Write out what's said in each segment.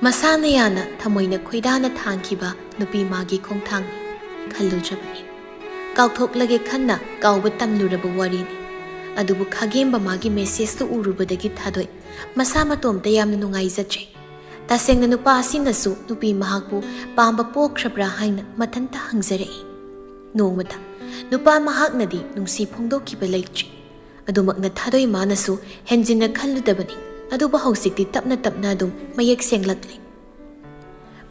ꯃꯁꯥꯅ ꯌꯥꯅ ꯊꯃꯣꯏꯅ ꯈꯣꯏꯗꯥꯅ ꯊꯥꯡꯈꯤꯕ ꯅꯨꯄꯤ ꯃꯥꯒꯤ ꯈꯣꯡꯊꯥꯡꯅꯤ ꯈꯜꯂꯨꯗ꯭ꯔꯕꯅꯤ ꯀꯥꯎꯊꯣꯛꯂꯒꯦ ꯈꯟꯅ ꯀꯥꯎꯕ ꯇꯝꯂꯨꯔꯕ ꯋꯥꯔꯤꯅꯤ ꯑꯗꯨꯕꯨ ꯈꯥꯒꯦꯝꯕ ꯃꯥꯒꯤ ꯃꯦꯁꯦꯖꯇꯨ ꯎꯔꯨꯕꯗꯒꯤ ꯊꯥꯗꯣꯏ ꯃꯁꯥ ꯃꯇꯣꯝꯇ ꯌꯥꯝꯅ ꯅꯨꯡꯉꯥꯏꯖꯗ꯭ꯔꯦ ꯇꯁꯦꯡꯅ ꯅꯨꯄꯥ ꯑꯁꯤꯅꯁꯨ ꯅꯨꯄꯤ ꯃꯍꯥꯛꯄꯨ ꯄꯥꯝꯕ ꯄꯣꯛꯈ꯭ꯔꯕ꯭ꯔꯥ ꯍꯥꯏꯅ ꯃꯊꯟꯇ ꯍꯪꯖꯔꯛꯏ ꯅꯣꯡꯃꯇ ꯅꯨꯄꯥ ꯃꯍꯥꯛꯅꯗꯤ ꯅꯨꯡꯁꯤ ꯐꯣꯡꯗꯣꯛꯈꯤꯕ ꯂꯩꯇ꯭ꯔꯤ ꯑꯗꯨꯃꯛꯅ ꯊꯥꯗꯣꯏ ꯃꯥꯅꯁꯨ ꯍꯦꯟꯖꯤꯟꯅ ꯈꯜꯂꯨꯗꯕꯅꯤ ꯑꯗꯨꯕꯨ ꯍꯧꯖꯤꯛꯇꯤ ꯇꯞꯅ ꯇꯞꯅ ꯑꯗꯨꯝ ꯃꯌꯦꯛ ꯁꯦꯡꯂꯛꯂꯦ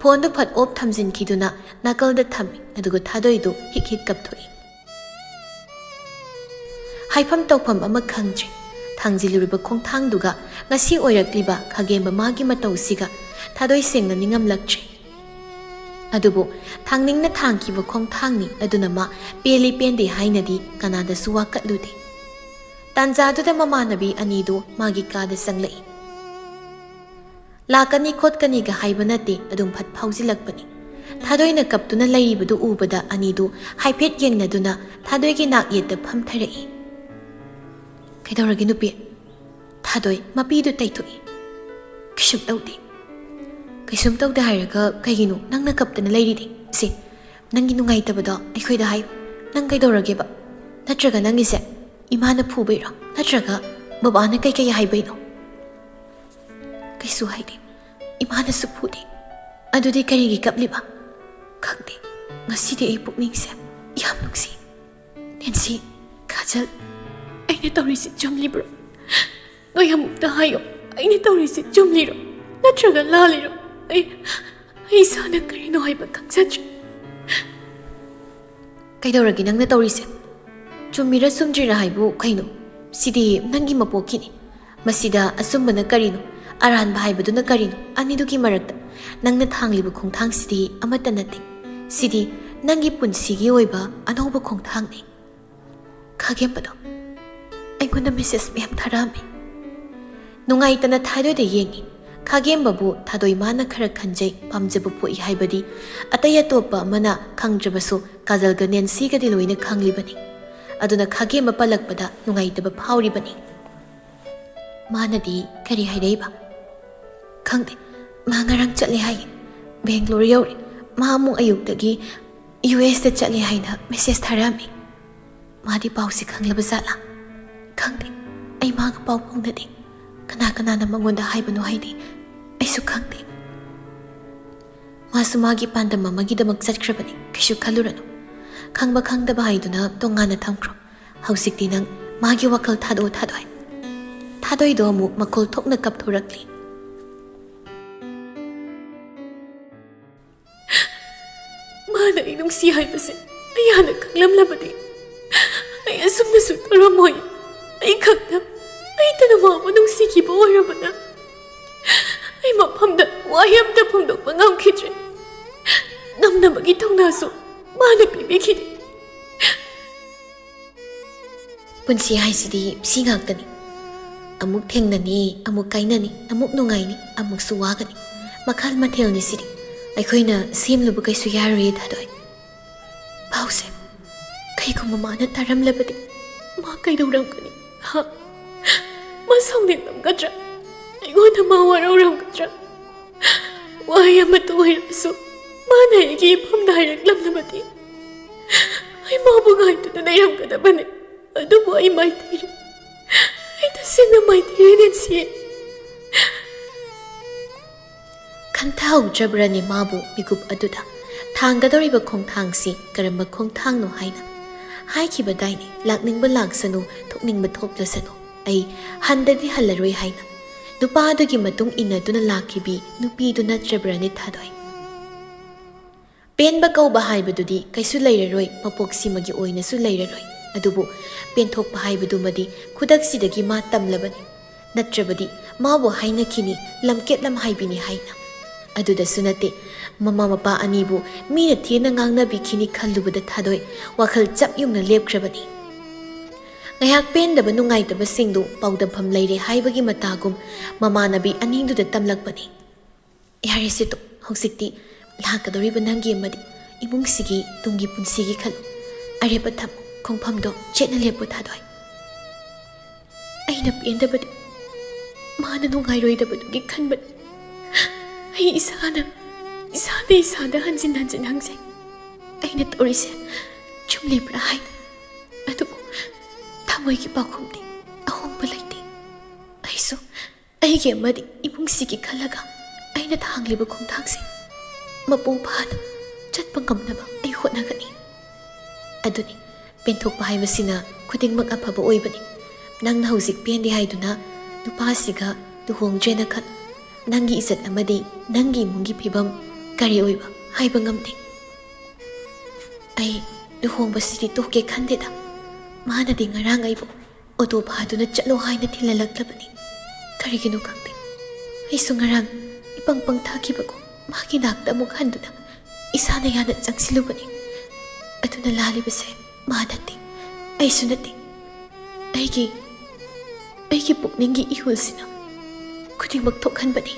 ꯐꯣꯟꯗꯨ ꯐꯠ ꯑꯣꯞ ꯊꯝꯖꯤꯟꯈꯤꯗꯨꯅ ꯅꯥꯀꯜꯗ ꯊꯝꯃꯤ ꯑꯗꯨꯒ ꯊꯥꯗꯣꯏꯗꯨ ꯍꯤꯛ ꯍꯤꯛ ꯀꯞꯊꯣꯛꯏ ꯍꯥꯏꯐꯝ ꯇꯧꯐꯝ ꯑꯃ ꯈꯪꯗ꯭ꯔꯦ ꯊꯥꯡꯖꯤꯜꯂꯨꯔꯤꯕ ꯈꯣꯡꯊꯥꯡꯗꯨꯒ ꯉꯁꯤ ꯑꯣꯏꯔꯛꯂꯤꯕ ꯈꯥꯒꯦꯝꯕ ꯃꯥꯒꯤ ꯃꯇꯧꯁꯤꯒ ꯊꯥꯗꯣꯏ ꯁꯦꯡꯅ ꯅꯤꯡꯉꯝꯂꯛꯇ꯭ꯔꯦ ꯑꯗꯨꯕꯨ ꯊꯥꯡꯅꯤꯡꯅ ꯊꯥꯡꯈꯤꯕ ꯈꯣꯡꯊꯥꯡꯅꯤ ꯑꯗꯨꯅ ꯃꯥ ꯄꯦꯜꯂꯤ ꯄꯦꯟꯗꯦ ꯍꯥꯏꯅꯗꯤ ꯀꯅꯥꯗꯁꯨ ꯋꯥꯀꯠꯂꯨꯗꯦ ꯇꯥꯟꯖꯥꯗꯨꯗ ꯃꯃꯥꯟꯅꯕꯤ ꯑꯅꯤꯗꯨ ꯃꯥꯒꯤ ꯀꯥꯗ ꯆꯪꯂꯛꯏ ꯂꯥꯛꯀꯅꯤ ꯈꯣꯠꯀꯅꯤꯒ ꯍꯥꯏꯕ ꯅꯠꯇꯦ ꯑꯗꯨꯝ ꯐꯠ ꯐꯥꯎꯖꯤꯜꯂꯛꯄꯅꯤ ꯊꯥꯗꯣꯏꯅ ꯀꯞꯇꯨꯅ ꯂꯩꯔꯤꯕꯗꯨ ꯎꯕꯗ ꯑꯅꯤꯗꯨ ꯍꯥꯏꯐꯦꯠ ꯌꯦꯡꯅꯗꯨꯅ ꯊꯥꯗꯣꯏꯒꯤ ꯅꯥꯛ ꯌꯦꯠꯇ ꯐꯝꯊꯔꯛꯏ ꯀꯩꯗꯧꯔꯒꯦ ꯅꯨꯄꯤ ꯊꯥꯗꯣꯏ ꯃꯄꯤꯗꯨ ꯇꯩꯊꯣꯛꯏ ꯀꯩꯁꯨꯝ ꯇꯧꯗꯦ ꯀꯩꯁꯨꯝ ꯇꯧꯗꯦ ꯍꯥꯏꯔꯒ ꯀꯩꯒꯤꯅꯣ ꯅꯪꯅ ꯀꯞꯇꯅ ꯂꯩꯔꯤꯗꯤ ꯁꯦ ꯅꯪꯒꯤ ꯅꯨꯡꯉꯥꯏꯇꯕꯗꯣ ꯑꯩꯈꯣꯏꯗ ꯍꯥꯏꯌꯨ ꯅꯪ ꯀꯩꯗꯧꯔꯒꯦꯕ ꯅꯠꯇ꯭ꯔꯒ ꯅꯪꯒꯤꯁꯦ ꯏꯃꯥꯅ ꯐꯨꯕꯩꯔꯣ ꯅꯠꯇ꯭ꯔꯒ ꯕꯕꯥꯅ ꯀꯩꯀꯩ ꯍꯥꯏꯕꯩꯅꯣ ꯀꯩꯁꯨ ꯍꯥꯏꯗꯦ ꯏꯃꯥꯅꯁꯨ ꯐꯨꯗꯦ ꯑꯗꯨꯗꯤ ꯀꯔꯤꯒꯤ ꯀꯞꯂꯤꯕ ꯈꯪꯗꯦ ꯉꯁꯤꯗꯤ ꯑꯩ ꯄꯨꯛꯅꯤꯡꯁꯦ ꯌꯥꯝ ꯅꯨꯡꯁꯤ ꯅꯦꯟꯁꯤ ꯀꯥꯖꯜ ꯑꯩꯅ ꯇꯧꯔꯤꯁꯤ ꯆꯨꯝꯂꯤꯕ꯭ꯔꯣ ꯅꯣꯏ ꯑꯃꯨꯛꯇ ꯍꯥꯏꯌꯣ ꯑꯩꯅ ꯇꯧꯔꯤꯁꯤ ꯆꯨꯝꯂꯤꯔꯣ ꯅꯠꯇ꯭ꯔꯒ ꯂꯥꯜꯂꯤꯔꯣ ꯑꯩ ꯏꯁꯥꯅ ꯀꯔꯤꯅꯣ ꯍꯥꯏꯕ ꯈꯪꯖꯗ꯭ꯔꯦ ꯀꯩꯗꯧꯔꯒꯦ ꯅꯪꯅ ꯇꯧꯔꯤꯁꯦ ꯆꯨꯝꯃꯤꯔ ꯆꯨꯝꯗ꯭ꯔꯤꯔ ꯍꯥꯏꯕꯨ ꯀꯩꯅꯣ ꯁꯤꯗꯤ ꯅꯪꯒꯤ ꯃꯄꯣꯛꯀꯤꯅꯤ ꯃꯁꯤꯗ ꯑꯆꯨꯝꯕꯅ ꯀꯔꯤꯅꯣ ꯑꯔꯥꯟꯕ ꯍꯥꯏꯕꯗꯨꯅ ꯀꯔꯤꯅꯣ ꯑꯅꯤꯗꯨꯒꯤ ꯃꯔꯛꯇ ꯅꯪꯅ ꯊꯥꯡꯂꯤꯕ ꯈꯣꯡꯊꯥꯡꯁꯤꯗꯤ ꯑꯃꯠꯇ ꯅꯠꯇꯦ ꯁꯤꯗꯤ ꯅꯪꯒꯤ ꯄꯨꯟꯁꯤꯒꯤ ꯑꯣꯏꯕ ꯑꯅꯧꯕ ꯈꯣꯡꯊꯥꯡꯅꯤ ꯈꯥꯒꯦꯝꯕꯗꯣ ꯑꯩꯉꯣꯟꯗ ꯃꯦꯁꯦꯖ ꯃꯌꯥꯝ ꯊꯥꯔꯛꯑꯝꯃꯤ ꯅꯨꯡꯉꯥꯏꯇꯅ ꯊꯥꯗꯣꯏꯗ ꯌꯦꯡꯉꯤ ꯈꯥꯒꯦꯝꯕꯕꯨ ꯊꯥꯗꯣꯏ ꯃꯥꯅ ꯈꯔ ꯈꯟꯖꯩ ꯄꯥꯝꯖꯕ ꯄꯣꯛꯏ ꯍꯥꯏꯕꯗꯤ ꯑꯇꯩ ꯑꯇꯣꯞꯄ ꯑꯃꯅ ꯈꯪꯗ꯭ꯔꯕꯁꯨ ꯀꯥꯖꯜꯒ ꯅꯦꯟꯁꯤꯒꯗꯤ ꯂꯣꯏꯅ ꯈꯪꯂꯤꯕꯅꯤ ꯑꯗꯨꯅ ꯈꯥꯒꯦꯝꯕ ꯄꯜꯂꯛꯄꯗ ꯅꯨꯡꯉꯥꯏꯇꯕ ꯐꯥꯎꯔꯤꯕꯅꯤ ꯃꯥꯅꯗꯤ ꯀꯔꯤ ꯍꯥꯏꯔꯛꯏꯕ ꯈꯪꯗꯦ ꯃꯥ ꯉꯔꯥꯡ ꯆꯠꯂꯦ ꯍꯥꯏꯌꯦ ꯕꯦꯡꯒ꯭ꯂꯣꯔ ꯌꯧꯔꯦ ꯃꯥ ꯑꯃꯨꯛ ꯑꯌꯨꯛꯇꯒꯤ ꯌꯨ.ꯑꯦꯁꯇ ꯆꯠꯂꯦ ꯍꯥꯏꯅ ꯃꯦꯁꯦꯖ ꯊꯥꯔꯛꯑꯝꯃꯤ ꯃꯥꯗꯤ ꯄꯥꯎꯁꯤ ꯈꯪꯂꯕ ꯖꯥꯠꯂꯥ ꯈꯪꯗꯦ ꯑꯩ ꯃꯥꯒ ꯄꯥꯎ ꯐꯥꯎꯅꯗꯦ ꯀꯅꯥꯅ ꯃꯉꯣꯟꯗ ꯍꯥꯏꯕꯅꯣ ꯍꯥꯏꯗꯤ ꯑꯩꯁꯨ ꯈꯪꯗꯦ ꯃꯥꯁꯨ ꯃꯥꯒꯤ ꯄꯥꯟꯗꯝ ꯑꯃꯒꯤꯗꯃꯛ ꯆꯠꯈ꯭ꯔꯕꯅꯤ ꯀꯩꯁꯨ ꯈꯜꯂꯨꯔꯅꯨ ꯈꯪꯕ ꯈꯪꯗꯕ ꯍꯥꯏꯗꯨꯅ ꯇꯣꯉꯥꯟꯅ ꯊꯝꯈ꯭ꯔꯣ ꯍꯧꯖꯤꯛꯇꯤ ꯅꯪ ꯃꯥꯒꯤ ꯋꯥꯈꯜ ꯊꯥꯗꯣꯛꯑꯣ ꯊꯥꯗꯣꯏꯗꯣ ꯑꯃꯨꯛ ꯃꯈꯣꯜ ꯊꯣꯛꯅ ꯀꯞꯊꯣꯔꯛꯂꯤ ꯃꯥꯅ ꯑꯩ ꯅꯨꯡꯁꯤ ꯍꯥꯏꯕꯁꯦ ꯑꯩ ꯍꯥꯟꯅ ꯈꯪꯂꯝꯂꯕꯗꯤ ꯑꯩ ꯑꯁꯨꯝꯅꯁꯨ ꯇꯧꯔꯝꯃꯣꯏ ꯑꯩ ꯈꯛꯇ ꯑꯩꯇꯅ ꯃꯥꯕꯨ ꯅꯨꯡꯁꯤꯈꯤꯕ ꯑꯣꯏꯔꯕꯅ ꯑꯩ ꯃꯐꯝꯗ ꯋꯥꯍꯩ ꯑꯝꯇ ꯐꯣꯡꯗꯣꯛꯄ ꯉꯝꯈꯤꯗ꯭ꯔꯦ ꯅꯝꯅꯕꯒꯤ ꯊꯧꯅꯥꯁꯨ ꯃꯥꯅ ꯄꯤꯕꯤꯈꯤꯗꯦ ꯄꯨꯟꯁꯤ ꯍꯥꯏꯁꯤꯗꯤ ꯁꯤ ꯉꯥꯛꯇꯅꯤ ꯑꯃꯨꯛ ꯊꯦꯡꯅꯅꯤ ꯑꯃꯨꯛ ꯀꯥꯏꯅꯅꯤ ꯑꯃꯨꯛ ꯅꯨꯡꯉꯥꯏꯅꯤ ꯑꯃꯨꯛꯁꯨ ꯋꯥꯒꯅꯤ ꯃꯈꯜ ꯃꯊꯦꯜꯅꯤ ꯁꯤꯗꯤ ꯑꯩꯈꯣꯏꯅ ꯁꯦꯝꯂꯨꯕ ꯀꯩꯁꯨ ꯌꯥꯔꯣꯏꯌꯦ ꯊꯥꯗꯣꯏ ꯄꯥꯎꯁꯦ ꯀꯩꯒꯨꯝꯕ ꯃꯥꯅ ꯇꯥꯔꯝꯂꯕꯗꯤ ꯃꯥ ꯀꯩꯗꯧꯔꯝꯒꯅꯤ ꯃꯥ ꯁꯥꯎꯅꯤꯡꯂꯝꯒꯗ꯭ꯔꯥ ꯑꯩꯉꯣꯟꯗ ꯃꯥ ꯋꯥꯔꯧꯔꯝꯒꯗ꯭ꯔꯥ ꯋꯥꯍꯩ ꯑꯃꯠꯇ ꯑꯣꯏꯔꯕꯁꯨ ꯃꯥꯅ ꯑꯩꯒꯤ ꯏꯐꯝꯗ ꯍꯥꯏꯔꯛꯂꯝꯂꯕꯗꯤ ꯑꯩ ꯃꯥꯕꯨ ꯉꯥꯏꯗꯨꯅ ꯂꯩꯔꯝꯒꯗꯕꯅꯤ ꯑꯗꯨꯕꯨ ꯑꯩ ꯃꯥꯏꯊꯤꯔꯦ ꯑꯩ ꯇꯁꯦꯡꯅ ꯃꯥꯏꯊꯤꯔꯦ ꯅꯦꯟꯁꯤ ꯈꯟꯊꯍꯧꯗ꯭ꯔꯕ꯭ꯔꯅꯦ ꯃꯥꯕꯨ ꯃꯤꯀꯨꯞ ꯑꯗꯨꯗ ꯊꯥꯡꯒꯗꯧꯔꯤꯕ ꯈꯣꯡꯊꯥꯡꯁꯤ ꯀꯔꯝꯕ ꯈꯣꯡꯊꯥꯡꯅꯣ ꯍꯥꯏꯅ ꯍꯥꯏꯈꯤꯕꯗꯥꯏꯅꯦ ꯂꯥꯛꯅꯤꯡꯕ ꯂꯥꯛꯁꯅꯨ ꯊꯣꯛꯅꯤꯡꯕ ꯊꯣꯛꯂꯁꯅꯨ ꯑꯩ ꯍꯟꯗꯗꯤ ꯍꯜꯂꯔꯣꯏ ꯍꯥꯏꯅ ꯅꯨꯄꯥ ꯑꯗꯨꯒꯤ ꯃꯇꯨꯡ ꯏꯟꯅꯗꯨꯅ ꯂꯥꯛꯈꯤꯕꯤ ꯅꯨꯄꯤꯗꯨ ꯅꯠꯇ꯭ꯔꯕ꯭ꯔꯅꯦ ꯊꯥꯗꯣꯏ ꯄꯦꯟꯕ ꯀꯧꯕ ꯍꯥꯏꯕꯗꯨꯗꯤ ꯀꯩꯁꯨ ꯂꯩꯔꯔꯣꯏ ꯃꯄꯣꯛꯁꯤꯃꯒꯤ ꯑꯣꯏꯅꯁꯨ ꯂꯩꯔꯔꯣꯏ ꯑꯗꯨꯕꯨ ꯄꯦꯟꯊꯣꯛꯄ ꯍꯥꯏꯕꯗꯨꯃꯗꯤ ꯈꯨꯗꯛꯁꯤꯗꯒꯤ ꯃꯥ ꯇꯝꯂꯕꯅꯤ ꯅꯠꯇ꯭ꯔꯕꯗꯤ ꯃꯥꯕꯨ ꯍꯥꯏꯅꯈꯤꯅꯤ ꯂꯝꯀꯦꯠ ꯂꯝꯍꯥꯏꯕꯤꯅꯤ ꯍꯥꯏꯅ ꯑꯗꯨꯗꯁꯨ ꯅꯠꯇꯦ ꯃꯃꯥ ꯃꯄꯥ ꯑꯅꯤꯕꯨ ꯃꯤꯅ ꯊꯤꯅ ꯉꯥꯡꯅꯕꯤꯈꯤꯅꯤ ꯈꯜꯂꯨꯕꯗ ꯊꯥꯗꯣꯏ ꯋꯥꯈꯜ ꯆꯞ ꯌꯨꯡꯅ ꯂꯦꯞꯈ꯭ꯔꯕꯅꯤ ꯉꯥꯏꯍꯥꯛ ꯄꯦꯟꯗꯕ ꯅꯨꯡꯉꯥꯏꯇꯕꯁꯤꯡꯗꯨ ꯄꯥꯎꯗꯝꯐꯝ ꯂꯩꯔꯦ ꯍꯥꯏꯕꯒꯤ ꯃꯇꯥꯒꯨꯝ ꯃꯃꯥꯟꯅꯕꯤ ꯑꯅꯤꯗꯨꯗ ꯇꯝꯂꯛꯄꯅꯤ ꯌꯥꯔꯦꯁꯤꯇꯣ ꯍꯧꯖꯤꯛꯇꯤ ꯂꯥꯛꯀꯗꯧꯔꯤꯕ ꯅꯪꯒꯤ ꯑꯃꯗꯤ ꯏꯃꯨꯡꯁꯤꯒꯤ ꯇꯨꯡꯒꯤ ꯄꯨꯟꯁꯤꯒꯤ ꯈꯜꯂꯨ ꯑꯔꯦꯞꯄ ꯊꯝꯃꯨ ꯈꯣꯡꯐꯝꯗꯣ ꯆꯦꯠꯅ ꯂꯦꯞꯄꯨ ꯊꯥꯗꯣꯏ ꯑꯩꯅ ꯄꯦꯟꯗꯕꯗꯤ ꯃꯥꯅ ꯅꯨꯡꯉꯥꯏꯔꯣꯏꯗꯕꯗꯨꯒꯤ ꯈꯟꯕꯅꯤ ꯑꯩ ꯏꯁꯥꯗ ꯍꯟꯖꯤꯟ ꯍꯪꯖꯩ ꯑꯩꯅ ꯇꯧꯔꯤꯁꯦ ꯆꯨꯝꯂꯤꯕ꯭ꯔꯥ ꯍꯥꯏꯅ ꯑꯗꯨꯕꯨ ꯊꯃꯣꯏꯒꯤ ꯄꯥꯎꯈꯨꯝꯗꯤ ꯑꯍꯣꯡꯕ ꯂꯩꯇꯦ ꯑꯩꯁꯨ ꯑꯩꯒꯤ ꯑꯃꯗꯤ ꯏꯃꯨꯡꯁꯤꯒꯤ ꯈꯜꯂꯒ ꯑꯩꯅ ꯊꯥꯡꯂꯤꯕ ꯈꯣꯡꯊꯥꯡꯁꯦ ꯃꯄꯨꯡ ꯐꯥꯅ ꯆꯠꯄ ꯉꯝꯅꯕ ꯑꯩ ꯍꯣꯠꯅꯒꯅꯤ ꯑꯗꯨꯅꯤ ꯄꯦꯟꯊꯣꯛꯄ ꯍꯥꯏꯕꯁꯤꯅ ꯈꯨꯗꯤꯡꯃꯛ ꯑꯐꯕ ꯑꯣꯏꯕꯅꯤ ꯅꯪꯅ ꯍꯧꯖꯤꯛ ꯄꯦꯟꯗꯦ ꯍꯥꯏꯗꯨꯅ ꯅꯨꯄꯥꯁꯤꯒ ꯂꯨꯍꯣꯡꯗ꯭ꯔꯦꯅ ꯈꯜ ꯅꯪꯒꯤ ꯏꯖꯠ ꯑꯃꯗꯤ ꯅꯪꯒꯤ ꯏꯃꯨꯡꯒꯤ ꯐꯤꯕꯝ ꯀꯔꯤ ꯑꯣꯏꯕ ꯍꯥꯏꯕ ꯉꯝꯗꯦ ꯑꯩ ꯂꯨꯍꯣꯡꯕꯁꯤꯗꯤ ꯇꯣꯛꯀꯦ ꯈꯟꯗꯦꯗ ꯃꯥꯅꯗꯤ ꯉꯔꯥꯡ ꯑꯩꯕꯨ ꯑꯣꯇꯣ ꯐꯥꯗꯨꯅ ꯆꯠꯂꯣ ꯍꯥꯏꯅ ꯊꯤꯜꯍꯜꯂꯛꯂꯕꯅꯤ ꯀꯔꯤꯒꯤꯅꯣ ꯈꯪꯗꯦ ꯑꯩꯁꯨ ꯉꯔꯥꯡ ꯏꯄꯪ ꯄꯪꯊꯥꯈꯤꯕꯀꯣ ꯃꯥꯒꯤ ꯅꯥꯛꯇ ꯑꯃꯨꯛ ꯍꯟꯗꯨꯅ ꯏꯁꯥꯅ ꯌꯥꯝꯅ ꯆꯪꯁꯤꯜꯂꯨꯕꯅꯤ ꯑꯗꯨꯅ ꯂꯥꯜꯂꯤꯕꯁꯦ ꯃꯥ ꯅꯠꯇꯦ ꯑꯩꯁꯨ ꯅꯠꯇꯦ ꯑꯩꯒꯤ ꯄꯨꯛꯅꯤꯡꯒꯤ ꯏꯍꯨꯜꯁꯤꯅ ꯈꯨꯗꯤꯡꯃꯛ ꯊꯣꯛꯍꯟꯕꯅꯤ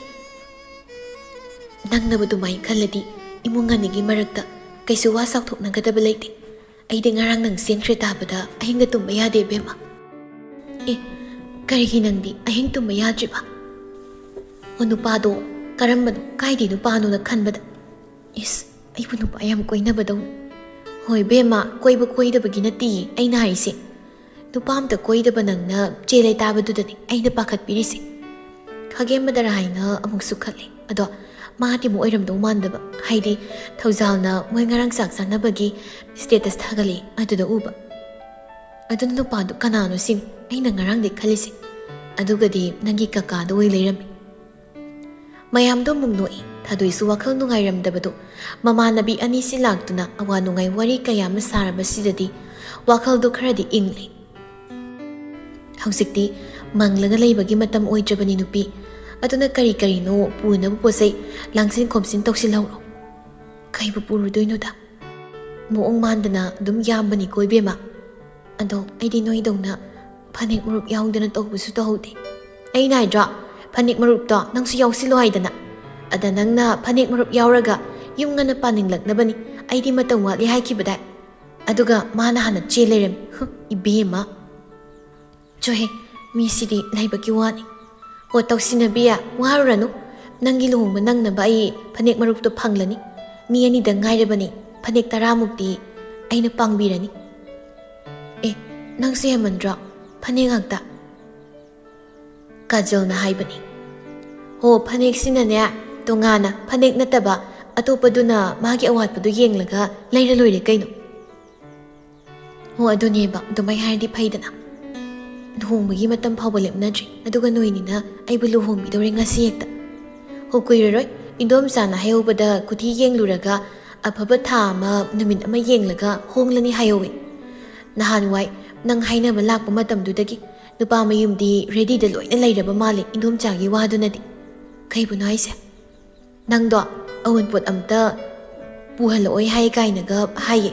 ꯅꯪꯅꯕꯨ ꯑꯗꯨꯃꯥꯏꯅ ꯈꯜꯂꯗꯤ ꯏꯃꯨꯡ ꯑꯅꯤꯒꯤ ꯃꯔꯛꯇ ꯀꯩꯁꯨ ꯋꯥ ꯆꯥꯎꯊꯣꯛꯅꯒꯗꯕ ꯂꯩꯇꯦ ꯑꯩꯗꯤ ꯉꯔꯥꯡ ꯅꯪ ꯆꯦꯟꯈ꯭ꯔꯦ ꯇꯥꯕꯗ ꯑꯍꯤꯡꯒ ꯇꯨꯝꯕ ꯌꯥꯗꯦ ꯏꯕꯦꯝꯃ ꯑꯦ ꯀꯔꯤꯒꯤ ꯅꯪꯗꯤ ꯑꯍꯤꯡ ꯇꯨꯝꯕ ꯌꯥꯗ꯭ꯔꯤꯕ ꯑꯣ ꯅꯨꯄꯥꯗꯣ ꯀꯔꯝꯕꯅꯣ ꯀꯥꯏꯗꯩ ꯅꯨꯄꯥꯅꯣꯅ ꯈꯟꯕꯗ ꯏꯁ ꯑꯩꯕꯨ ꯅꯨꯄꯥ ꯌꯥꯝ ꯀꯣꯏꯅꯕꯗꯧꯅ ꯍꯣꯏ ꯏꯕꯦꯝꯃ ꯀꯣꯏꯕ ꯀꯣꯏꯗꯕꯒꯤ ꯅꯠꯇꯤꯌꯦ ꯑꯩꯅ ꯍꯥꯏꯔꯤꯁꯦ ꯅꯨꯄꯥ ꯑꯝꯇ ꯀꯣꯏꯗꯕ ꯅꯪꯅ ꯆꯦꯜꯂꯦ ꯇꯥꯕꯗꯨꯗꯅꯤ ꯑꯩꯅ ꯄꯥꯈꯠꯄꯤꯔꯤꯁꯦ ꯈꯥꯒꯦꯝꯕꯗꯔ ꯍꯥꯏꯅ ꯑꯃꯨꯛꯁꯨ ꯈꯜꯂꯤ ꯑꯗꯣ ꯃꯥꯗꯤ ꯑꯃꯨꯛ ꯑꯣꯏꯔꯝꯗꯧ ꯃꯥꯟꯗꯕ ꯍꯥꯏꯗꯤ ꯊꯧꯖꯥꯜꯅ ꯃꯣꯏ ꯉꯔꯥꯡ ꯆꯥꯛ ꯆꯥꯅꯕꯒꯤ ꯁ꯭ꯇꯦꯇꯁ ꯊꯥꯒꯠꯂꯤ ꯑꯗꯨꯗ ꯎꯕ ꯑꯗꯨꯅ ꯅꯨꯄꯥꯗꯨ ꯀꯅꯥꯅꯣ ꯁꯤꯅꯤ ꯑꯩꯅ ꯉꯔꯥꯡꯗꯩ ꯈꯜꯂꯤꯁꯦ ꯑꯗꯨꯒꯗꯤ ꯅꯪꯒꯤ ꯀꯀꯥꯗ ꯑꯣꯏ ꯂꯩꯔꯝꯃꯤ ꯃꯌꯥꯝꯗꯣ ꯑꯃꯨꯛ ꯅꯣꯛꯏ ꯊꯥꯗꯣꯏꯁꯨ ꯋꯥꯈꯜ ꯅꯨꯡꯉꯥꯏꯔꯝꯗꯕꯗꯣ ꯃꯃꯥꯟꯅꯕꯤ ꯑꯅꯤꯁꯤ ꯂꯥꯛꯇꯨꯅ ꯑꯋꯥ ꯅꯨꯡꯉꯥꯏ ꯋꯥꯔꯤ ꯀꯌꯥ ꯑꯃ ꯁꯥꯔꯕꯁꯤꯗꯗꯤ ꯋꯥꯈꯜꯗꯣ ꯈꯔꯗꯤ ꯏꯪꯂꯤ ꯍꯧꯖꯤꯛꯇꯤ ꯃꯪꯂꯒ ꯂꯩꯕꯒꯤ ꯃꯇꯝ ꯑꯣꯏꯗ꯭ꯔꯕꯅꯤ ꯅꯨꯄꯤ ꯑꯗꯨꯅ ꯀꯔꯤ ꯀꯔꯤꯅꯣ ꯄꯨꯅꯕ ꯄꯣꯠꯆꯩ ꯂꯥꯡꯁꯤꯟ ꯈꯣꯝꯖꯤꯟ ꯇꯧꯁꯤꯜꯍꯧꯔꯣ ꯀꯩꯕꯨ ꯄꯨꯔꯨꯗꯣꯏꯅꯣꯗ ꯃꯑꯣꯡ ꯃꯥꯟꯗꯅ ꯑꯗꯨꯝ ꯌꯥꯝꯕꯅꯤꯀꯣ ꯏꯕꯦꯝꯃ ꯑꯗꯣ ꯑꯩꯗꯤ ꯅꯣꯏꯗꯧꯅ ꯐꯅꯦꯛ ꯃꯔꯨꯞ ꯌꯥꯎꯗꯅ ꯇꯧꯕꯁꯨ ꯇꯧꯍꯧꯗꯦ ꯑꯩꯅ ꯍꯥꯏꯗ꯭ꯔꯣ ꯐꯅꯦꯛ ꯃꯔꯨꯞꯇꯣ ꯅꯪꯁꯨ ꯌꯥꯎꯁꯤꯜꯂꯣ ꯍꯥꯏꯗꯅ ꯑꯗ ꯅꯪꯅ ꯐꯅꯦꯛ ꯃꯔꯨꯞ ꯌꯥꯎꯔꯒ ꯌꯨꯝ ꯉꯟꯅ ꯄꯥꯅꯤꯡꯂꯛꯅꯕꯅꯤ ꯑꯩꯗꯤ ꯃꯇꯝ ꯋꯥꯠꯂꯤ ꯍꯥꯏꯈꯤꯕꯗꯥꯏ ꯑꯗꯨꯒ ꯃꯥꯅ ꯍꯥꯟꯅ ꯆꯦꯜ ꯂꯩꯔꯝꯃꯤ ꯏꯕꯦꯝꯃ ꯆꯣꯍꯦ ꯃꯤꯁꯤꯗꯤ ꯂꯩꯕꯒꯤ ꯋꯥꯅꯤ ꯍꯣ ꯇꯧꯁꯤꯟꯅꯕꯤ ꯋꯥꯔꯨꯔꯅꯨ ꯅꯪꯒꯤ ꯂꯨꯍꯣꯡꯕ ꯅꯪꯅꯕ ꯑꯩ ꯐꯅꯦꯛ ꯃꯔꯨꯞꯇꯣ ꯐꯪꯂꯅꯤ ꯃꯤ ꯑꯅꯤꯗ ꯉꯥꯏꯔꯕꯅꯤ ꯐꯅꯦꯛ 10ꯃꯨꯛꯇꯤ ꯑꯩꯅ ꯄꯥꯡꯕꯤꯔꯅꯤ ꯑꯦ ꯅꯪꯁꯦ ꯍꯦꯃꯟꯗ꯭ꯔꯣ ꯐꯅꯦꯛ ꯉꯥꯛꯇ ꯀꯥꯖꯜꯅ ꯍꯥꯏꯕꯅꯤ ꯍꯣ ꯐꯅꯦꯛꯁꯤꯅꯅꯦ ꯇꯣꯉꯥꯟꯅ ꯐꯅꯦꯛ ꯅꯠꯇꯕ ꯑꯇꯣꯞꯄꯗꯨꯅ ꯃꯥꯒꯤ ꯑꯋꯥꯠꯄꯗꯨ ꯌꯦꯡꯂꯒ ꯂꯩꯔ ꯂꯣꯏꯔꯦ ꯀꯩꯅꯣ ꯍꯣ ꯑꯗꯨꯅꯦꯕ ꯑꯗꯨꯃꯥꯏꯅ ꯍꯥꯏꯔꯗꯤ ꯐꯩꯗꯅ ꯂꯨꯍꯣꯡꯕꯒꯤ ꯃꯇꯝ ꯐꯥꯎꯕ ꯂꯦꯞꯅꯗ꯭ꯔꯤ ꯑꯗꯨꯒ ꯅꯣꯏꯅꯤꯅ ꯑꯩꯕꯨ ꯂꯨꯍꯣꯡꯕꯤꯗꯧꯔꯦ ꯉꯁꯤ ꯍꯦꯛꯇ ꯍꯣ ꯀꯨꯏꯔꯔꯣꯏ ꯏꯟꯗꯣꯝꯆꯥꯅ ꯍꯥꯏꯍꯧꯕꯗ ꯈꯨꯊꯤ ꯌꯦꯡꯂꯨꯔꯒ ꯑꯐꯕ ꯊꯥ ꯑꯃ ꯅꯨꯃꯤꯠ ꯑꯃ ꯌꯦꯡꯂꯒ ꯍꯣꯡꯂꯅꯤ ꯍꯥꯏꯍꯧꯋꯤ ꯅꯍꯥꯟꯋꯥꯏ ꯅꯪ ꯍꯥꯏꯅꯕ ꯂꯥꯛꯄ ꯃꯇꯝꯗꯨꯗꯒꯤ ꯅꯨꯄꯥ ꯃꯌꯨꯝꯗꯤ ꯔꯦꯗꯤꯗ ꯂꯣꯏꯅ ꯂꯩꯔꯕ ꯃꯥꯜꯂꯤ ꯏꯟꯗꯣꯝꯆꯥꯒꯤ ꯋꯥꯗꯨꯅꯗꯤ ꯀꯩꯕꯨꯅꯣ ꯍꯥꯏꯁꯦ ꯅꯪꯗꯣ ꯑꯎꯟꯄꯣꯠ ꯑꯝꯇ ꯄꯨꯍꯜꯂꯛꯑꯣꯏ ꯍꯥꯏ ꯀꯥꯏꯅꯒ ꯍꯥꯏꯌꯦ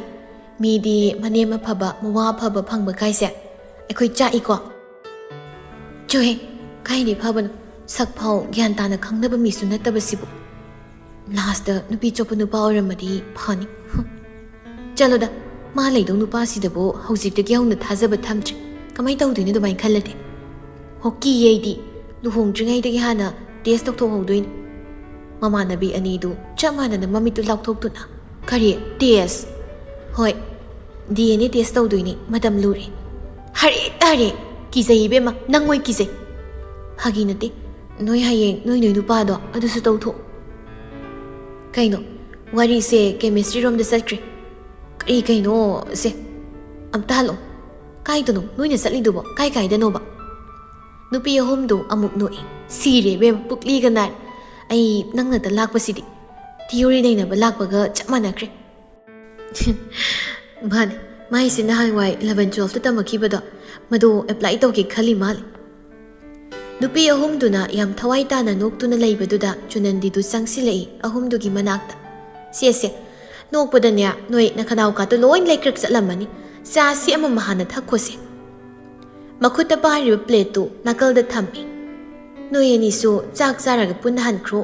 ꯃꯤꯗꯤ ꯃꯅꯦꯝ ꯑꯐꯕ ꯃꯋꯥ ꯑꯐꯕ ꯐꯪꯕ ꯀꯥꯏꯁꯦ ꯑꯩꯈꯣꯏ ꯆꯥꯛꯏꯀꯣ ꯆꯣꯍꯦ ꯀꯥꯏꯗꯤ ꯐꯕꯅꯣ ꯁꯛ ꯐꯥꯎ ꯒ꯭ꯌꯥꯟ ꯇꯥꯅ ꯈꯪꯅꯕ ꯃꯤꯁꯨ ꯅꯠꯇꯕꯁꯤꯕꯨ ꯂꯥꯁꯇ ꯅꯨꯄꯤ ꯆꯣꯞꯄ ꯅꯨꯄꯥ ꯑꯣꯏꯔꯝꯃꯗꯤ ꯐꯅꯤ ꯆꯠꯂꯣꯗ ꯃꯥ ꯂꯩꯗꯧ ꯅꯨꯄꯥꯁꯤꯗꯕꯨ ꯍꯧꯖꯤꯛꯇꯒꯤ ꯍꯧꯅ ꯊꯥꯖꯕ ꯊꯝꯗ꯭ꯔꯤ ꯀꯃꯥꯏꯅ ꯇꯧꯗꯣꯏꯅꯣ ꯑꯗꯨꯃꯥꯏꯅ ꯈꯜꯂꯗꯤ ꯍꯣꯀꯤꯌꯦ ꯑꯩꯗꯤ ꯂꯨꯍꯣꯡꯗ꯭ꯔꯤꯉꯩꯗꯒꯤ ꯍꯥꯟꯅ ꯇꯦꯁ ꯇꯧꯊꯣꯛꯍꯧꯗꯣꯏꯅꯤ ꯃꯃꯥꯟꯅꯕꯤ ꯑꯅꯤꯗꯨ ꯆꯞ ꯃꯥꯟꯅꯅ ꯃꯃꯤꯠꯇꯨ ꯂꯥꯎꯊꯣꯛꯇꯨꯅ ꯀꯔꯤ ꯇꯦꯁ ꯍꯣꯏ DNA ꯇꯦꯁ ꯇꯧꯗꯣꯏꯅꯤ ꯃꯇꯝ ꯂꯨꯔꯦ ꯍꯔꯦ ꯀꯤꯖꯩ ꯏꯕꯦꯝꯃ ꯅꯪꯉꯣꯏ ꯀꯤꯖꯩ ꯐꯥꯒꯤ ꯅꯠꯇꯦ ꯅꯣꯏ ꯍꯌꯦꯡ ꯅꯣꯏ ꯅꯨꯄꯥꯗꯣ ꯑꯗꯨꯁꯨ ꯇꯧꯊꯣꯛ ꯀꯩꯅꯣ ꯋꯥꯔꯤꯁꯦ ꯀꯦꯃꯤꯁꯇ꯭ꯔꯤ ꯔꯣꯝꯗ ꯆꯠꯈ꯭ꯔꯦ ꯀꯩꯅꯣ ꯁꯦ ꯑꯝꯇ ꯍꯜꯂꯣ ꯀꯥꯏꯗꯅꯣ ꯅꯣꯏꯅ ꯆꯠꯂꯤꯗꯨꯕꯣ ꯀꯥꯏꯗꯅꯣꯕ ꯅꯨꯄꯤ ꯑꯍꯨꯝꯗꯨ ꯑꯃꯨꯛ ꯅꯣꯛꯏ ꯁꯤꯔꯦ ꯏꯕꯦꯝꯃ ꯄꯨꯛꯂꯤꯒ ꯅꯥꯏ ꯑꯩ ꯅꯪꯅꯇ ꯂꯥꯛꯄꯁꯤꯗꯤ ꯊꯤꯑꯣꯔꯤ ꯅꯩꯅꯕ ꯂꯥꯛꯄꯒ ꯆꯞ ꯃꯥꯟꯅꯈ꯭ꯔꯦ ꯃꯥꯅꯦ ꯃꯥꯏꯁꯦ ꯅꯍꯥꯟꯋꯥꯏ 11-12ꯇ ꯇꯝꯃꯛꯈꯤꯕꯗꯣ ꯃꯗꯨ ꯑꯦꯄ꯭ꯂꯥꯏ ꯇꯧꯒꯦ ꯈꯜꯂꯤ ꯃꯥꯜꯂꯤ ꯅꯨꯄꯤ ꯑꯍꯨꯝꯗꯨꯅ ꯌꯥꯝ ꯊꯋꯥꯏ ꯇꯥꯅ ꯅꯣꯛꯇꯨꯅ ꯂꯩꯕꯗꯨꯗ ꯆꯨꯅꯟꯗꯤꯗꯨ ꯆꯪꯁꯤꯜꯂꯛꯏ ꯑꯍꯨꯝꯗꯨꯒꯤ ꯃꯅꯥꯛꯇ ꯁꯦ ꯅꯣꯛꯄꯗꯅꯦ ꯅꯣꯏ ꯅꯈꯅꯥꯎꯀꯥꯇꯣ ꯂꯣꯏ ꯂꯩꯀ꯭ꯔꯛ ꯆꯠꯂꯝꯃꯅꯤ ꯆꯥꯁꯤ ꯑꯃ ꯍꯥꯟꯅ ꯊꯛꯈꯣꯁꯦ ꯃꯈꯨꯠꯇ ꯄꯥꯏꯔꯤꯕ ꯄ꯭ꯂꯦꯠꯇꯨ ꯅꯥꯀꯜꯗ ꯊꯝꯃꯤ ꯅꯣꯏ ꯑꯅꯤꯁꯨ ꯆꯥꯛ ꯆꯥꯔꯒ ꯄꯨꯟꯅ ꯍꯟꯈ꯭ꯔꯣ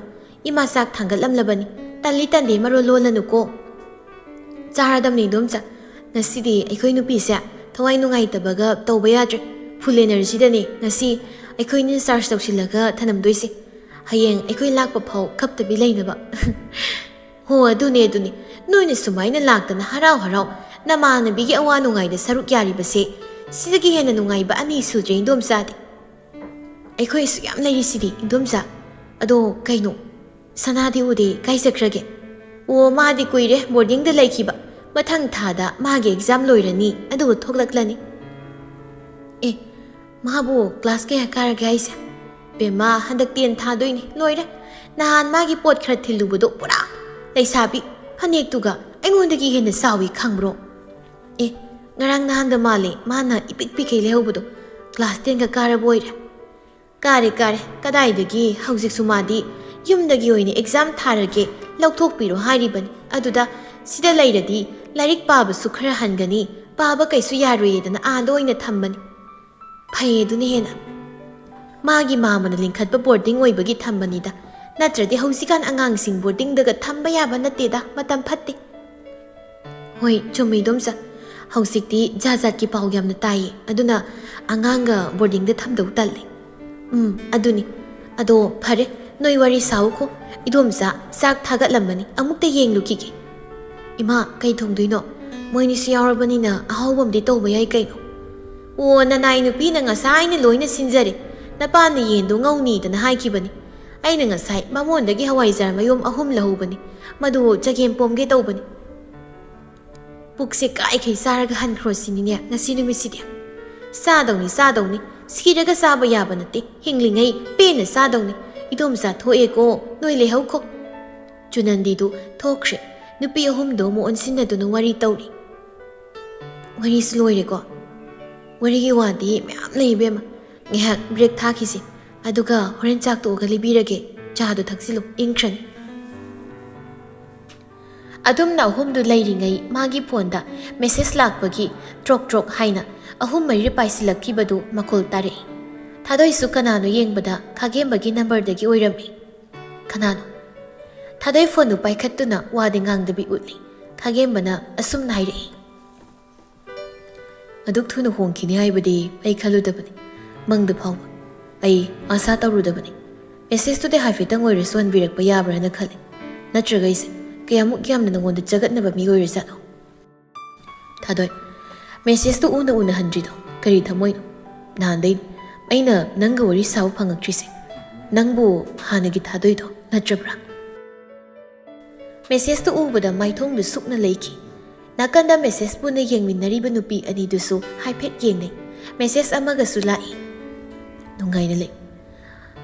ꯏꯃꯥ ꯆꯥꯛ ꯊꯥꯡꯒꯠꯂꯝꯂꯕꯅꯤ ꯇꯟꯗꯦ ꯃꯔꯣꯜ ꯂꯣꯜꯂꯅꯨꯀꯣ ꯆꯥꯔꯗꯝꯅꯤ ꯏꯗꯣꯝꯆꯥ ꯉꯁꯤꯗꯤ ꯑꯩꯈꯣꯏ ꯅꯨꯄꯤꯁꯦ ꯊꯋꯥꯏ ꯅꯨꯡꯉꯥꯏꯇꯕꯒ ꯇꯧꯕ ꯌꯥꯗ꯭ꯔꯦ ꯐꯨꯜ ꯑꯦꯅꯔꯖꯤꯗꯅꯤ ꯉꯁꯤ ꯑꯩꯈꯣꯏꯅ ꯆꯥꯔꯖ ꯇꯧꯁꯤꯜꯂꯒ ꯊꯅꯝꯗꯣꯏꯁꯦ ꯍꯌꯦꯡ ꯑꯩꯈꯣꯏ ꯂꯥꯛꯄ ꯐꯥꯎ ꯀꯞꯇꯕꯤ ꯂꯩꯅꯕ ꯍꯣ ꯑꯗꯨꯅꯤ ꯅꯣꯏꯅ ꯁꯨꯃꯥꯏꯅ ꯂꯥꯛꯇꯅ ꯍꯔꯥꯎ ꯍꯔꯥꯎ ꯅꯃꯥꯟꯅꯕꯤꯒꯤ ꯑꯋꯥ ꯅꯨꯡꯉꯥꯏꯗ ꯁꯔꯨꯛ ꯌꯥꯔꯤꯕꯁꯦ ꯁꯤꯗꯒꯤ ꯍꯦꯟꯅ ꯅꯨꯡꯉꯥꯏꯕ ꯑꯅꯤ ꯁꯨꯗ꯭ꯔꯦ ꯏꯟꯗꯣꯝꯆꯥꯗꯤ ꯑꯩꯈꯣꯏꯁꯨ ꯌꯥꯝ ꯂꯩꯔꯤꯁꯤꯗꯤ ꯏꯟꯗꯣꯝꯆꯥ ꯑꯗꯣ ꯀꯩꯅꯣ ꯁꯅꯥꯗꯤ ꯎꯗꯦ ꯀꯥꯏ ꯆꯠꯈ꯭ꯔꯒꯦ ꯑꯣ ꯃꯥꯗꯤ ꯀꯨꯏꯔꯦ ꯕꯣꯔꯗꯤꯡꯗ ꯂꯩꯈꯤꯕ ꯃꯊꯪ ꯊꯥꯗ ꯃꯥꯒꯤ ꯑꯦꯛꯖꯥꯝ ꯂꯣꯏꯔꯅꯤ ꯑꯗꯨꯒ ꯊꯣꯛꯂꯛꯂꯅꯤ ꯑꯦ ꯃꯥꯕꯨ ꯀ꯭ꯂꯥꯁ ꯀꯌꯥ ꯀꯥꯔꯒꯦ ꯍꯥꯏꯁꯦ ꯕꯦꯝꯃ ꯍꯟꯗꯛ 10 ꯊꯥꯗꯣꯏꯅꯤ ꯂꯣꯏꯔꯦ ꯅꯍꯥꯟ ꯃꯥꯒꯤ ꯄꯣꯠ ꯈꯔ ꯊꯤꯜꯂꯨꯕꯗꯣ ꯄꯨꯔꯥ ꯂꯩꯁꯥꯕꯤ ꯐꯅꯦꯛꯇꯨꯒ ꯑꯩꯉꯣꯟꯗꯒꯤ ꯍꯦꯟꯅ ꯆꯥꯎꯏ ꯈꯪꯕ꯭ꯔꯣ ꯑꯦ ꯉꯔꯥꯡ ꯅꯍꯥꯟꯗ ꯃꯥꯜꯂꯦ ꯃꯥꯅ ꯏꯄꯤꯛ ꯄꯤꯛꯈꯩ ꯂꯩꯍꯧꯕꯗꯣ ꯀ꯭ꯂꯥꯁ 10ꯒ ꯀꯥꯔꯕ ꯑꯣꯏꯔꯦ ꯀꯥꯔꯦ ꯀꯗꯥꯏꯗꯒꯤ ꯍꯧꯖꯤꯛꯁꯨ ꯃꯥꯗꯤ ꯌꯨꯝꯗꯒꯤ ꯑꯣꯏꯅ ꯑꯦꯛꯖꯥꯝ ꯊꯥꯔꯒꯦ ꯂꯧꯊꯣꯛꯄꯤꯔꯣ ꯍꯥꯏꯔꯤꯕꯅꯤ ꯑꯗꯨꯗ ꯁꯤꯗ ꯂꯩꯔꯗꯤ ꯂꯥꯏꯔꯤꯛ ꯄꯥꯕꯁꯨ ꯈꯔ ꯍꯟꯒꯅꯤ ꯄꯥꯕ ꯀꯩꯁꯨ ꯌꯥꯔꯣꯏꯌꯦꯗꯅ ꯑꯥꯗ ꯑꯣꯏꯅ ꯊꯝꯕꯅꯤ ꯐꯩ ꯑꯗꯨꯅ ꯍꯦꯟꯅ ꯃꯥꯒꯤ ꯃꯥꯃꯅ ꯂꯤꯡꯈꯠꯄ ꯕꯣꯔꯗꯤꯡ ꯑꯣꯏꯕꯒꯤ ꯊꯝꯕꯅꯤꯗ ꯅꯠꯇ꯭ꯔꯗꯤ ꯍꯧꯖꯤꯛꯀꯥꯟ ꯑꯉꯥꯡꯁꯤꯡ ꯕꯣꯔꯗꯤꯡꯗꯒ ꯊꯝꯕ ꯌꯥꯕ ꯅꯠꯇꯦꯗ ꯃꯇꯝ ꯐꯠꯇꯦ ꯍꯣꯏ ꯆꯨꯝꯃꯤ ꯏꯗꯣꯝꯆꯥ ꯍꯧꯖꯤꯛꯇꯤ ꯖꯥꯠꯀꯤ ꯄꯥꯎ ꯌꯥꯝꯅ ꯇꯥꯏꯌꯦ ꯑꯗꯨꯅ ꯑꯉꯥꯡꯒ ꯕꯣꯔꯗꯤꯡꯗ ꯊꯝꯗꯧ ꯇꯜꯂꯦ ꯑꯗꯨꯅꯤ ꯑꯗꯣ ꯐꯔꯦ ꯅꯣꯏ ꯋꯥꯔꯤ ꯁꯥꯎꯈꯣ ꯏꯗꯣꯝꯆꯥ ꯆꯥꯛ ꯊꯥꯒꯠꯂꯝꯕꯅꯤ ꯑꯃꯨꯛꯇ ꯌꯦꯡꯂꯨꯈꯤꯒꯦ ꯏꯃꯥ ꯀꯩ ꯊꯣꯡꯗꯣꯏꯅꯣ ꯃꯣꯏꯅꯤꯁꯨ ꯌꯥꯎꯔꯕꯅꯤꯅ ꯑꯍꯥꯎꯕ ꯑꯃꯗꯤ ꯇꯧꯕ ꯌꯥꯏ ꯀꯩꯅꯣ ꯑꯣ ꯅꯅꯥꯏ ꯅꯨꯄꯤꯅ ꯉꯁꯥꯏꯅ ꯂꯣꯏꯅ ꯁꯤꯟꯖꯔꯦ ꯅꯄꯥꯅ ꯌꯦꯟꯗꯣ ꯉꯧꯅꯤꯗꯅ ꯍꯥꯏꯈꯤꯕꯅꯤ ꯑꯩꯅ ꯉꯁꯥꯏ ꯃꯉꯣꯟꯗꯒꯤ ꯍꯋꯥꯏꯖꯥꯔ ꯃꯌꯣꯝ 3 ꯂꯧꯍꯧꯕꯅꯤ ꯃꯗꯨ ꯆꯒꯦꯝ ꯄꯣꯝꯒꯦ ꯇꯧꯕꯅꯤ ꯄꯨꯛꯁꯦ ꯀꯥꯏꯈꯩ ꯆꯥꯔꯒ ꯍꯟꯈ꯭ꯔꯣ ꯁꯤꯅꯤꯅꯦ ꯉꯁꯤ ꯅꯨꯃꯤꯠꯁꯤꯗꯤ ꯆꯥꯗꯧꯅꯤ ꯁꯤꯔꯒ ꯆꯥꯕ ꯌꯥꯕ ꯅꯠꯇꯦ ꯍꯤꯡꯂꯤꯉꯩ ꯄꯦꯟꯅ ꯆꯥꯗꯧꯅꯤ ꯏꯗꯣꯝꯆꯥ ꯊꯣꯛꯑꯦꯀꯣ ꯅꯣꯏ ꯂꯩꯍꯧꯈꯣ ꯆꯨꯅꯟꯗꯤꯗꯨ ꯊꯣꯛꯈ꯭ꯔꯦ ꯅꯨꯄꯤ 3ꯗꯣ ꯑꯃꯨꯛ ꯑꯣꯟꯁꯤꯟꯅꯗꯨꯅ ꯋꯥꯔꯤ ꯇꯧꯔꯤ ꯋꯥꯔꯤꯁꯨ ꯂꯣꯏꯔꯦꯀꯣ ꯋꯥꯔꯤꯒꯤ ꯋꯥꯗꯤ ꯃꯌꯥꯝ ꯂꯩ ꯏꯕꯦꯝꯃ ꯉꯥꯏꯍꯥꯛ ꯕ꯭ꯔꯦꯛ ꯊꯥꯈꯤꯁꯤ ꯑꯗꯨꯒ ꯍꯣꯔꯦꯟ ꯆꯥꯛ ꯇꯣꯛꯑꯒ ꯂꯤꯕꯤꯔꯒꯦ ꯆꯥꯗꯣ ꯊꯛꯆꯤꯜꯂꯨ ꯏꯪꯈ꯭ꯔꯅꯤ ꯑꯗꯨꯝꯅ 3ꯗꯨ ꯂꯩꯔꯤꯉꯩ ꯃꯥꯒꯤ ꯐꯣꯟꯗ ꯃꯦꯁꯦꯖ ꯂꯥꯛꯄꯒꯤ ꯇ꯭ꯔꯣꯛ ꯍꯥꯏꯅ 3-4 ꯄꯥꯏꯁꯤꯜꯂꯛꯈꯤꯕꯗꯨ ꯃꯈꯣꯜ ꯇꯥꯔꯛꯏ ꯊꯥꯗꯣꯏꯁꯨ ꯀꯅꯥꯅꯣ ꯌꯦꯡꯕꯗ ꯈꯥꯒꯦꯝꯕꯒꯤ ꯅꯝꯕꯔꯗꯒꯤ ꯑꯣꯏꯔꯝꯃꯤ ꯀꯅꯥꯅꯣ ꯊꯥꯗꯣꯏ ꯐꯣꯟꯗꯨ ꯄꯥꯏꯈꯠꯇꯨꯅ ꯋꯥꯗꯤ ꯉꯥꯡꯗꯕꯤ ꯎꯠꯂꯤ ꯈꯥꯒꯦꯝꯕꯅ ꯑꯁꯨꯝꯅ ꯍꯥꯏꯔꯛꯏ ꯑꯗꯨꯛ ꯊꯨꯅ ꯍꯣꯡꯈꯤꯅꯤ ꯍꯥꯏꯕꯗꯤ ꯑꯩ ꯈꯜꯂꯨꯗꯕꯅꯤ ꯃꯪꯗ ꯐꯥꯎꯕ ꯑꯩ ꯑꯥꯁꯥ ꯇꯧꯔꯨꯗꯕꯅꯤ ꯃꯦꯁꯦꯖꯇꯨꯗꯤ ꯍꯥꯏꯐꯦꯠꯇꯪ ꯑꯣꯏꯔꯁꯨ ꯍꯟꯕꯤꯔꯛꯄ ꯌꯥꯕ꯭ꯔꯥꯅ ꯈꯜꯂꯤ ꯅꯠꯇ꯭ꯔꯒ ꯑꯩꯁꯦ ꯀꯌꯥꯃꯨꯛ ꯌꯥꯝꯅ ꯅꯉꯣꯟꯗ ꯆꯒꯠꯅꯕ ꯃꯤ ꯑꯣꯏꯔꯖꯥꯠꯅꯣ ꯊꯥꯗꯣꯏ ꯃꯦꯁꯦꯖꯇꯨ ꯎꯅ ꯍꯟꯗ꯭ꯔꯤꯗꯣ ꯀꯔꯤ ꯊꯝꯃꯣꯏꯅꯣ ꯅꯍꯥꯟꯗꯩ ꯑꯩꯅ ꯅꯪꯒ ꯋꯥꯔꯤ ꯁꯥꯕ ꯐꯪꯉꯛꯇ꯭ꯔꯤꯁꯦ ꯅꯪꯕꯨ ꯍꯥꯟꯅꯒꯤ ꯊꯥꯗꯣꯏꯗꯣ ꯅꯠꯇ꯭ꯔꯕ꯭ꯔꯥ ꯃꯦꯁꯦꯖꯇꯨ ꯎꯕꯗ ꯃꯥꯏꯊꯣꯡꯗꯨ ꯁꯨꯛꯅ ꯂꯩꯈꯤ ꯅꯥꯀꯟꯗ ꯃꯦꯁꯦꯖ ꯄꯨꯟꯅ ꯌꯦꯡꯃꯤꯟꯅꯔꯤꯕ ꯅꯨꯄꯤ ꯑꯅꯤꯗꯨꯁꯨ ꯍꯥꯏꯐꯦꯠ ꯌꯦꯡꯅꯩ ꯃꯦꯁꯦꯖ ꯑꯃꯒꯁꯨ ꯂꯥꯛꯏ ꯅꯨꯡꯉꯥꯏꯅ ꯂꯩ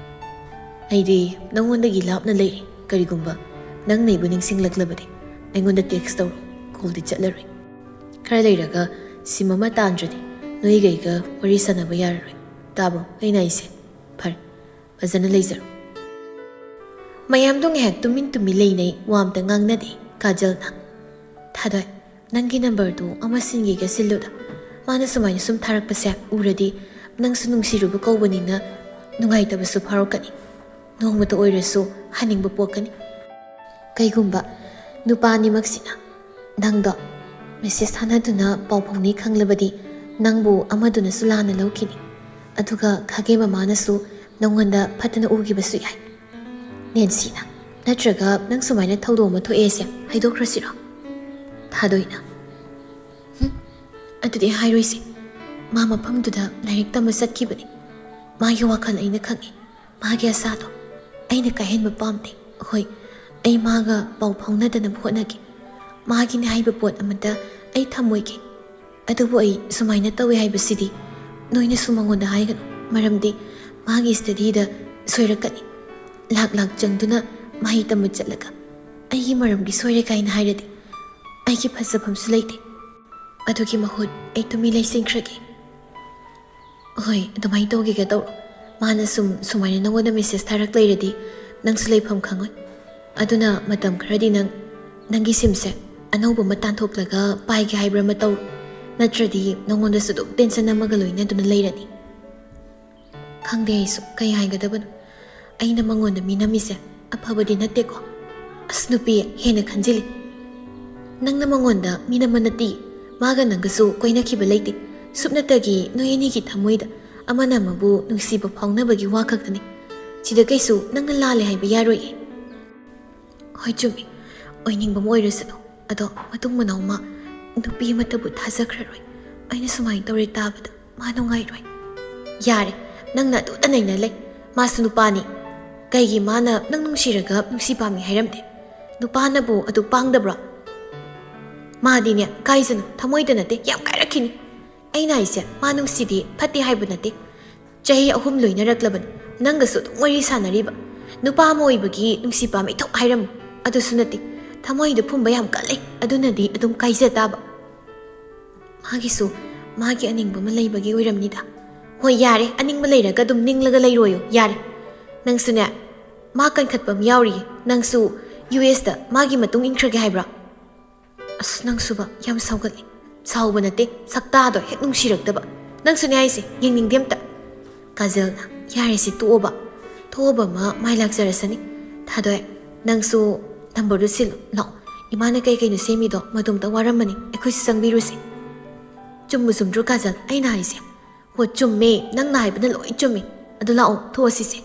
ꯑꯩꯗꯤ ꯅꯉꯣꯟꯗꯒꯤ ꯂꯥꯞꯅ ꯂꯩꯔꯤ ꯀꯔꯤꯒꯨꯝꯕ ꯅꯪ ꯅꯩꯕꯨ ꯅꯤꯡꯁꯤꯡꯂꯛꯂꯕꯗꯤ ꯑꯩꯉꯣꯟꯗ ꯇꯦꯛꯁ ꯇꯧꯔꯣ ꯀꯣꯜꯗꯤ ꯆꯠꯂꯔꯣꯏ ꯈꯔ ꯂꯩꯔꯒ ꯁꯤꯝ ꯑꯃ ꯇꯥꯟꯗ꯭ꯔꯗꯤ ꯅꯣꯏꯒꯩꯒ ꯋꯥꯔꯤ ꯁꯥꯟꯅꯕ ꯌꯥꯔꯔꯣꯏ ꯇꯥꯕ꯭ꯔꯣ ꯑꯩꯅ ꯑꯩꯁꯦ ꯐꯔꯦ ꯐꯖꯅ ꯂꯩꯖꯔꯣ ꯃꯌꯥꯝꯗꯣ ꯉꯥꯏꯍꯥꯛ ꯇꯨꯃꯤꯟ ꯂꯩꯅꯩ ꯋꯥꯝꯇ ꯉꯥꯡꯅꯗꯦ ꯀꯥꯖꯜꯅ ꯊꯥꯗꯣꯏ ꯅꯪꯒꯤ ꯅꯝꯕꯔꯗꯨ ꯑꯃ ꯁꯤꯟꯒꯦꯒ ꯁꯤꯜꯂꯨꯗ ꯃꯥꯅ ꯁꯨꯃꯥꯏꯅ ꯁꯨꯝ ꯊꯥꯔꯛꯄꯁꯦ ꯎꯔꯗꯤ ꯅꯪꯁꯨ ꯅꯨꯡꯁꯤꯔꯨꯕ ꯀꯧꯕꯅꯤꯅ ꯅꯨꯡꯉꯥꯏꯇꯕꯁꯨ ꯐꯥꯎꯔꯛꯀꯅꯤ ꯅꯣꯡꯃꯇ ꯑꯣꯏꯔꯁꯨ ꯍꯟꯅꯤꯡꯕ ꯄꯣꯛꯀꯅꯤ ꯀꯩꯒꯨꯝꯕ ꯅꯨꯄꯥ ꯑꯅꯤꯃꯛꯁꯤꯅ ꯅꯪꯗꯣ ꯃꯦꯁꯦꯖ ꯊꯥꯅꯗꯨꯅ ꯄꯥꯎ ꯐꯥꯎꯅꯩ ꯈꯪꯂꯕꯗꯤ ꯅꯪꯕꯨ ꯑꯃꯗꯨꯅꯁꯨ ꯂꯥꯟꯅ ꯂꯧꯈꯤꯅꯤ ꯑꯗꯨꯒ ꯈꯥꯒꯦ ꯃꯃꯥꯅꯁꯨ ꯅꯪꯉꯣꯟꯗ ꯐꯠꯇꯅ ꯎꯈꯤꯕꯁꯨ ꯌꯥꯏ ꯅꯦꯟꯁꯤꯅ ꯅꯠꯇ꯭ꯔꯒ ꯅꯪ ꯁꯨꯃꯥꯏꯅ ꯊꯧꯗꯣꯛ ꯑꯃ ꯊꯣꯛꯑꯦꯁꯦ ꯍꯥꯏꯗꯣꯛꯈ꯭ꯔꯁꯤꯔꯣ ꯊꯥꯗꯣꯏꯅ ꯑꯗꯨꯗꯤ ꯍꯥꯏꯔꯣꯏꯁꯤ ꯃꯥ ꯃꯐꯝꯗꯨꯗ ꯂꯥꯏꯔꯤꯛ ꯇꯝꯕ ꯆꯠꯈꯤꯕꯅꯤ ꯃꯥꯒꯤ ꯋꯥꯈꯜ ꯑꯩꯅ ꯈꯪꯉꯤ ꯃꯥꯒꯤ ꯑꯁꯥꯗꯣ ꯑꯩꯅ ꯀꯥꯏꯍꯟꯕ ꯄꯥꯝꯗꯦ ꯍꯣꯏ ꯑꯩ ꯃꯥꯒ ꯄꯥꯎ ꯐꯥꯎꯅꯗꯅꯕ ꯍꯣꯠꯅꯒꯦ ꯃꯥꯒꯤꯅꯦ ꯍꯥꯏꯕ ꯄꯣꯠ ꯑꯃꯇ ꯑꯩ ꯊꯝꯃꯣꯏꯒꯦ ꯑꯗꯨꯕꯨ ꯑꯩ ꯁꯨꯃꯥꯏꯅ ꯇꯧꯋꯦ ꯍꯥꯏꯕꯁꯤꯗꯤ ꯅꯣꯏꯅꯁꯨ ꯃꯉꯣꯟꯗ ꯍꯥꯏꯒꯅꯨ ꯃꯔꯝꯗꯤ ꯃꯥꯒꯤ ꯁ꯭ꯇꯗꯤꯗ ꯁꯣꯏꯔꯛꯀꯅꯤ ꯂꯥꯛ ꯆꯪꯗꯨꯅ ꯃꯍꯩ ꯇꯝꯕ ꯆꯠꯂꯒ ꯑꯩꯒꯤ ꯃꯔꯝꯒꯤ ꯁꯣꯏꯔꯦ ꯀꯥꯏꯅ ꯍꯥꯏꯔꯗꯤ ꯑꯩꯒꯤ ꯐꯖꯐꯝꯁꯨ ꯂꯩꯇꯦ ꯑꯗꯨꯒꯤ ꯃꯍꯨꯠ ꯑꯩ ꯇꯨꯃꯤꯟ ꯂꯩꯁꯤꯟꯈ꯭ꯔꯒꯦ ꯍꯣꯏ ꯑꯗꯨꯃꯥꯏꯅ ꯇꯧꯒꯦꯒ ꯇꯧꯔꯣ ꯃꯥꯅ ꯁꯨꯃꯥꯏꯅ ꯅꯉꯣꯟꯗ ꯃꯦꯁꯦꯖ ꯊꯥꯔꯛ ꯂꯩꯔꯗꯤ ꯅꯪꯁꯨ ꯂꯩꯐꯝ ꯈꯪꯉꯣꯏ ꯑꯗꯨꯅ ꯃꯇꯝ ꯈꯔꯗꯤ ꯅꯪꯒꯤ ꯁꯤꯝꯁꯦ ꯑꯅꯧꯕ ꯑꯃ ꯇꯥꯟꯊꯣꯛꯂꯒ ꯄꯥꯏꯒꯦ ꯍꯥꯏꯕ꯭ꯔꯥ ꯑꯃ ꯇꯧꯔꯣ ꯅꯠꯇ꯭ꯔꯗꯤ ꯅꯉꯣꯟꯗꯁꯨ ꯑꯗꯨꯝ ꯇꯦꯟꯁꯟ ꯑꯃꯒ ꯂꯣꯏꯅꯗꯨꯅ ꯂꯩꯔꯅꯤ ꯈꯪꯗꯦ ꯑꯩꯁꯨ ꯀꯩ ꯍꯥꯏꯒꯗꯕꯅꯣ ꯑꯩꯅ ꯃꯉꯣꯟꯗ ꯃꯤꯅꯝꯃꯤꯁꯦ ꯑꯐꯕꯗꯤ ꯅꯠꯇꯦꯀꯣ ꯑꯁ ꯅꯨꯄꯤ ꯍꯦꯟꯅ ꯈꯟꯖꯤꯜꯂꯤ ꯅꯪꯅ ꯃꯉꯣꯟꯗ ꯃꯤꯅꯝꯕ ꯅꯠꯇꯦ ꯃꯥꯒ ꯅꯪꯒꯁꯨ ꯀꯣꯏꯅꯈꯤꯕ ꯂꯩꯇꯦ ꯁꯨꯞꯅꯇꯒꯤ ꯅꯣꯏ ꯑꯅꯤꯒꯤ ꯊꯃꯣꯏꯗ ꯑꯃꯅ ꯑꯃꯕꯨ ꯅꯨꯡꯁꯤꯕ ꯐꯥꯎꯅꯕꯒꯤ ꯋꯥ ꯈꯛꯇꯅꯤ ꯁꯤꯗ ꯀꯩꯁꯨ ꯅꯪꯅ ꯂꯥꯜꯂꯦ ꯍꯥꯏꯕ ꯌꯥꯔꯣꯏꯌꯦ꯫ ꯍꯣꯏ ꯆꯨꯝꯃꯤ, ꯑꯣꯏꯅꯤꯡꯕ ꯑꯃ ꯑꯣꯏꯔꯁꯅꯨ, ꯑꯗꯣ ꯃꯇꯨꯡ ꯃꯅꯥꯎ ꯃꯥ ꯅꯨꯄꯤ ꯑꯃꯠꯇꯕꯨ ꯊꯥꯖꯈ꯭ꯔꯔꯣꯏ꯫ ꯑꯩꯅ ꯁꯨꯃꯥꯏꯅ ꯇꯧꯔꯦ ꯇꯥꯕꯗ ꯃꯥ ꯅꯨꯡꯉꯥꯏꯔꯣꯏ꯫ ꯌꯥꯔꯦ, ꯅꯪꯅ ꯑꯗꯨꯗ ꯅꯩꯅ ꯂꯩ꯫ ꯃꯥꯁꯨ ꯅꯨꯄꯥꯅꯤ, ꯀꯩꯒꯤ ꯃꯥꯅ ꯅꯪ ꯅꯨꯡꯁꯤꯔꯒ ꯅꯨꯡꯁꯤ ꯄꯥꯝꯃꯤ ꯍꯥꯏꯔꯝꯗꯦ? ꯅꯨꯄꯥꯅꯕꯨ ꯑꯗꯨ ꯄꯥꯡꯗꯕ꯭ꯔꯣ? ꯃꯥꯗꯤꯅꯦ ꯀꯥꯏꯖꯅꯨ, ꯊꯃꯣꯏꯗ ꯅꯠꯇꯦ, ꯌꯥꯝ ꯀꯥꯏꯔꯛꯈꯤꯅꯤ꯫ ꯑꯩꯅ ꯍꯥꯏꯁꯦ ꯃꯥ ꯅꯨꯡꯁꯤꯗꯦ ꯐꯠꯇꯦ ꯍꯥꯏꯕ ꯅꯠꯇꯦ꯫ ꯆꯍꯤ 3 ꯂꯣꯏꯅꯔꯛꯂꯕꯅꯤ, ꯅꯪꯒꯁꯨ ꯑꯗꯨꯝ ꯋꯥꯔꯤ ꯁꯥꯟꯅꯔꯤꯕ꯫ ꯅꯨꯄꯥ ꯑꯃ ꯑꯣꯏꯕꯒꯤ ꯅꯨꯡꯁꯤ ꯄꯥꯝꯃꯤ ꯊꯣꯛ ꯍꯥꯏꯔꯝꯃꯨ, ꯑꯗꯨꯁꯨ ꯅꯠꯇꯦ꯫ ꯊꯃꯣꯏꯗ ꯐꯨꯝꯕ ꯌꯥꯝ ꯀꯜꯂꯤ, ꯑꯗꯨꯅꯗꯤ ꯑꯗꯨꯝ ꯀꯥꯏꯖ ꯇꯥꯕ꯫ ꯃꯥꯒꯤꯁꯨ ꯃꯥꯒꯤ ꯑꯅꯤꯡꯕ ꯑꯃ ꯂꯩꯕꯒꯤ ꯑꯣꯏꯔꯝꯅꯤꯗ꯫ ꯍꯣꯏ ꯌꯥꯔꯦ, ꯑꯅꯤꯡꯕ ꯂꯩꯔꯒ ꯑꯗꯨꯝ ꯅꯤꯡꯂꯒ ꯂꯩꯔꯣꯌꯣ, ꯌꯥꯔꯦ꯫ ꯅꯪꯁꯨꯅꯦ, ꯃꯥ ꯀꯟꯈꯠꯄ ꯑꯃ ꯌꯥꯎꯔꯤꯌꯦ, ꯅꯪꯁꯨ US ꯃꯥꯒꯤ ꯃꯇꯨꯡ ꯏꯟꯈ꯭ꯔꯒꯦ ꯍꯥꯏꯕ꯭ꯔꯥ? ꯑꯁ ꯅꯪꯁꯨꯕ ꯌꯥꯝ ꯁꯥꯎꯒꯠꯂꯤ꯫ ꯁꯥꯎꯕ ꯅꯠꯇꯦ, ꯁꯛꯇꯥꯗꯣ ꯍꯦꯛ ꯅꯨꯡꯁꯤꯔꯛꯇꯕ꯫ ꯅꯪꯁꯨꯅꯦ ꯍꯥꯏꯁꯦ, ꯌꯦꯡꯅꯤꯡꯗꯦ ꯑꯝꯇ꯫ ꯀꯥꯖꯜꯅ ꯌꯥꯔꯦꯁꯤ ꯇꯣꯛꯑꯣꯕ, ꯊꯣꯛꯑꯕ ꯑꯃ ꯃꯥꯏ ꯂꯥꯛꯆꯔꯁꯅꯤ꯫ ꯊꯥꯗꯣꯏ, ꯅꯪꯁꯨ ꯅꯝꯕꯔꯗꯨ ꯁꯤꯜꯂꯨ, ꯂꯥꯛꯑꯣ꯫ ꯏꯃꯥꯅ ꯀꯩꯀꯩꯅꯣ ꯁꯦꯝꯃꯤꯗꯣ ꯃꯗꯣꯝꯇ ꯋꯥꯔꯝꯃꯅꯤ, ꯑꯩꯈꯣꯏꯁꯨ ꯆꯪꯕꯤꯔꯨꯁꯤ꯫ ꯆꯨꯝꯕꯨ ꯆꯨꯝꯗ꯭ꯔꯣ ꯀꯥꯖꯜ ꯑꯩꯅ ꯍꯥꯏꯁꯦ? ꯍꯣ ꯆꯨꯝꯃꯦ, ꯅꯪꯅ ꯍꯥꯏꯕꯅ ꯂꯣꯏ ꯆꯨꯝꯃꯦ꯫ ꯑꯗꯨ ꯂꯥꯛꯑꯣ ꯊꯣꯛꯑꯁꯤꯁꯦ꯫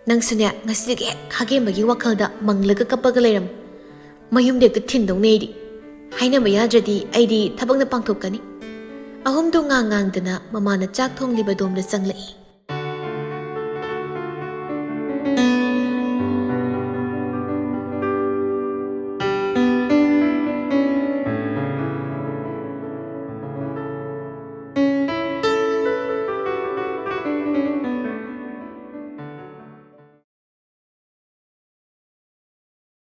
ꯅꯪꯁꯨꯅꯦ ꯉꯁꯤꯗꯒꯤ ꯍꯦꯛ ꯈꯥꯒꯦꯝꯕꯒꯤ ꯋꯥꯈꯜꯗ ꯃꯪꯂꯒ ꯀꯞꯄꯒ ꯂꯩꯔꯝꯃꯨ꯫ ꯃꯌꯨꯝꯗ ꯍꯦꯛꯇ ꯊꯤꯟꯗꯧꯅꯦ ꯑꯩꯗꯤ꯫ ꯍꯥꯏꯅꯕ ꯌꯥꯗ꯭ꯔꯗꯤ ꯑꯩꯗꯤ ꯊꯕꯛꯅ ꯄꯥꯡꯊꯣꯛꯀꯅꯤ꯫ ꯑꯍꯨꯝꯗꯣ ꯉꯥꯡꯗꯅ ꯃꯃꯥꯅ ꯆꯥꯛ ꯊꯣꯡꯂꯤꯕ ꯗꯣꯝꯗ ꯆꯪꯂꯛꯏ꯫